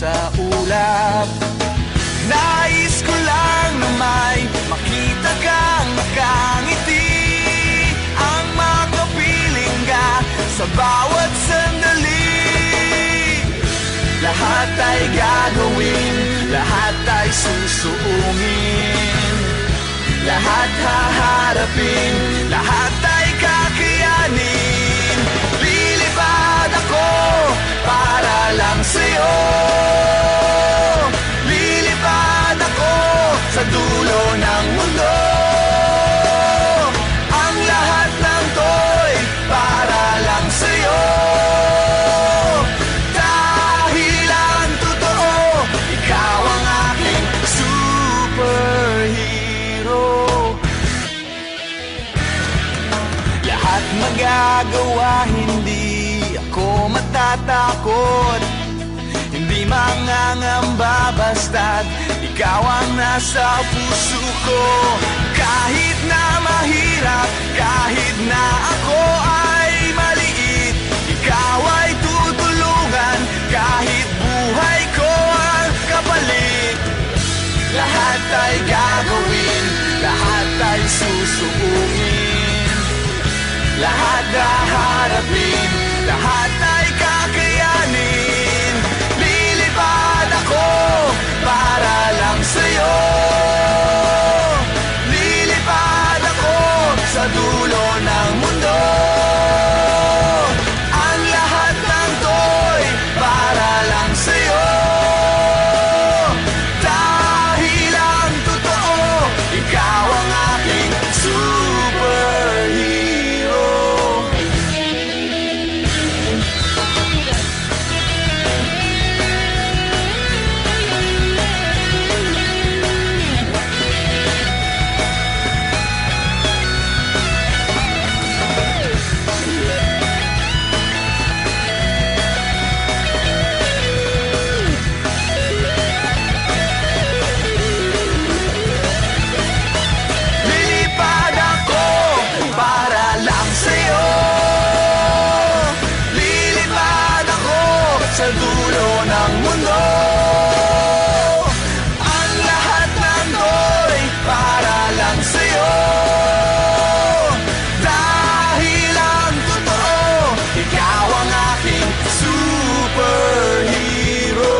sa ulap. Nais ko lang na may makita kang nakangiti, ang makapiling ka sa bawat sandali. Lahat ay gagawin, lahat ay susuungin, lahat haharapin, lahat ay kakayanin. Lilipad ako para lang sa'yo, lilipad ako sa dulo ng mundo. Ang lahat ng to'y para lang sa'yo, dahil ang totoo, ikaw ang aking superhero. Lahat magagawa, hindi ako matatakot, hindi mangangamba basta't ikaw ang nasa puso ko. Kahit na mahirap, kahit na ako ay maliit, ikaw ay tutulungan, kahit buhay ko ang kapalit. Lahat ay gagawin, lahat ay susuungin, lahat haharapin, lahat ay kakayanin. Lilipad ako para lang sa'yo, lilipad ako sa dulo ng mundo. Ang lahat ng to'y para lang sa'yo, dahil ang totoo, ikaw ang aking superhero. Lilipad ako para lang sa'yo, lilipad ako sa dulo ng mundo. Ang lahat ng to'y para lang sa'yo, dahil ang totoo, ikaw ang aking superhero.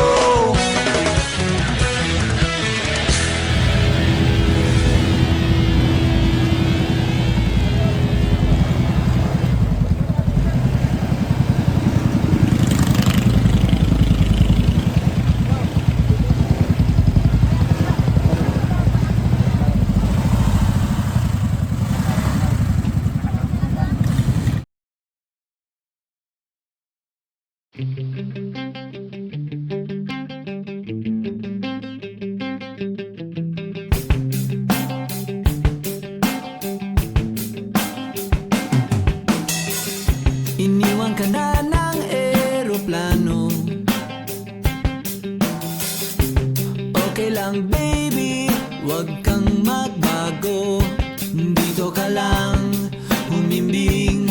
Iniwan ka na ng eroplano, okay lang baby, wag kang magbago. Dito ka lang humimbing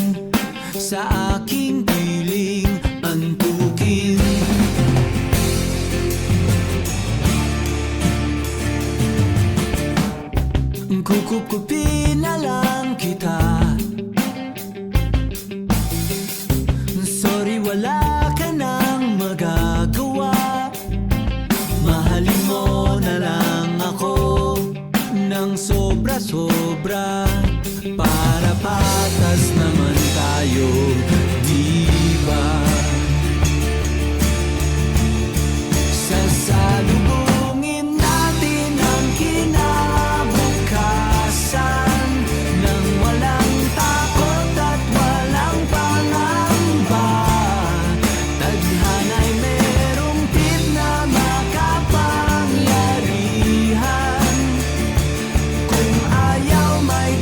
sa aking piling, antukin. Kukupin na lang kita, sorry wala ka nang magagawa. Mahalin mo na lang ako ng sobra-sobra, para patas naman tayo, di ba? Sasalubungin natin ang kinabukasan nang walang takot at walang pangamba. Tadhana'y merong tip na makapangyarihan, kung ayaw may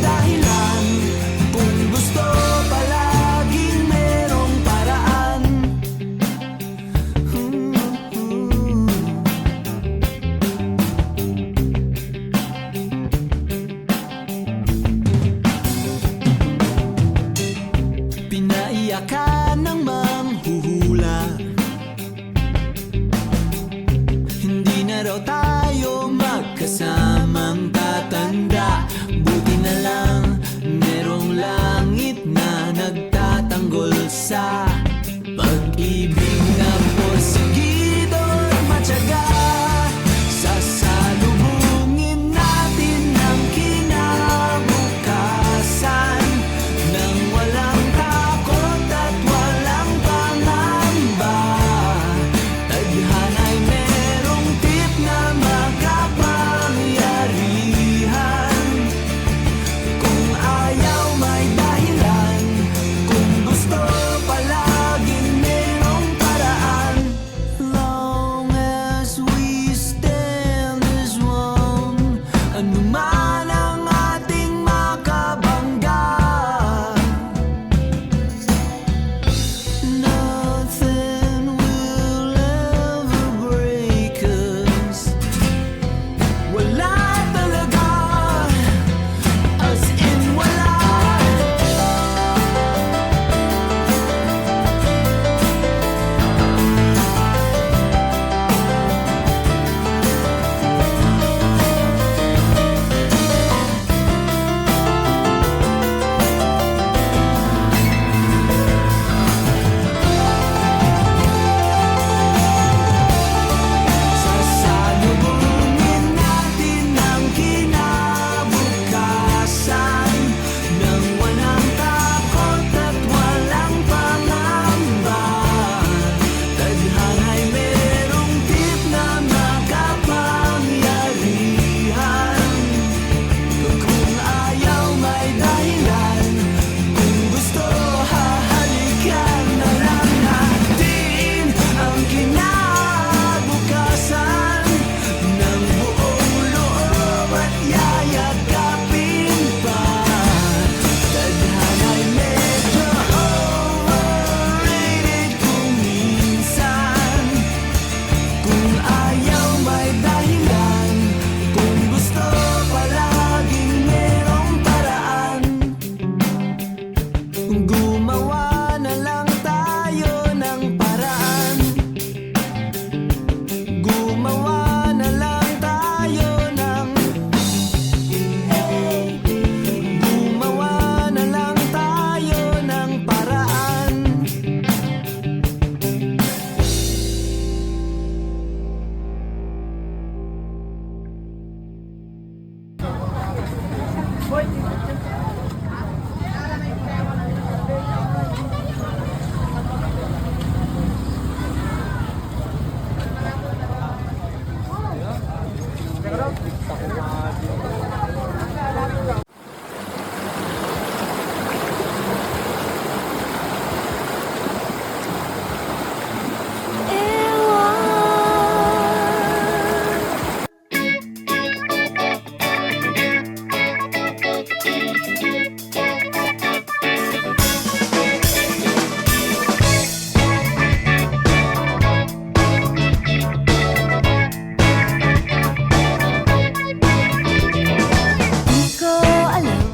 Di ko alam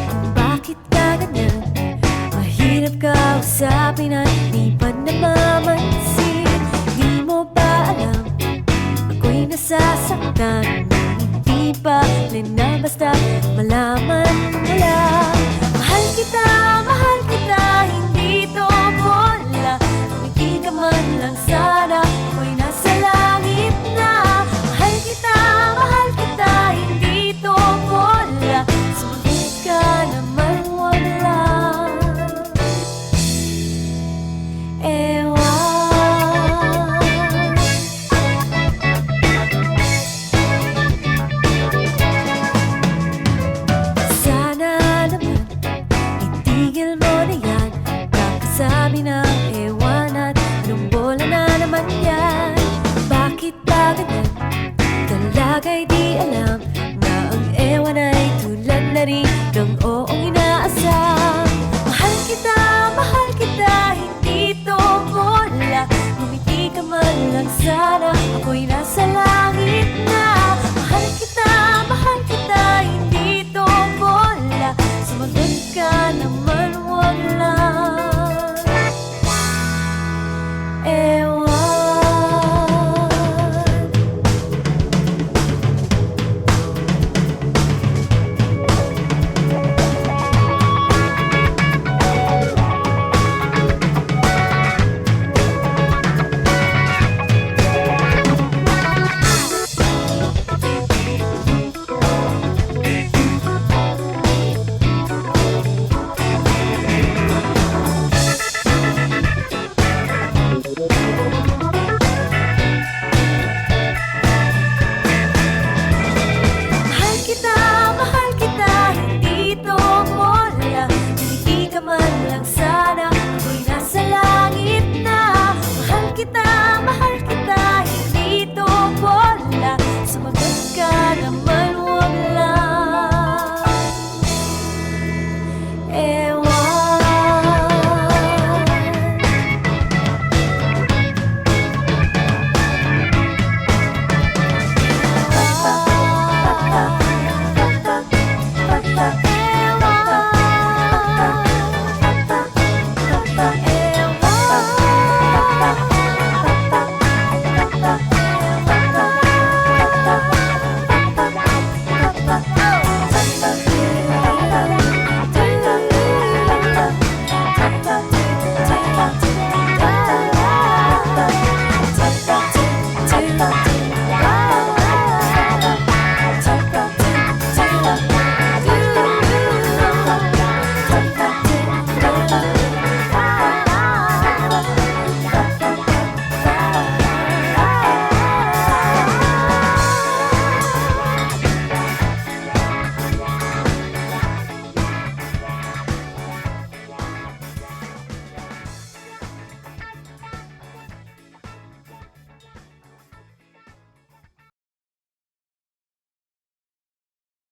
kung bakit ka ganyan. Mahirap kausapin at di pa namamansin. Di mo ba alam ako'y nasasaktan? Hindi pa rin na basta malaman mo lang.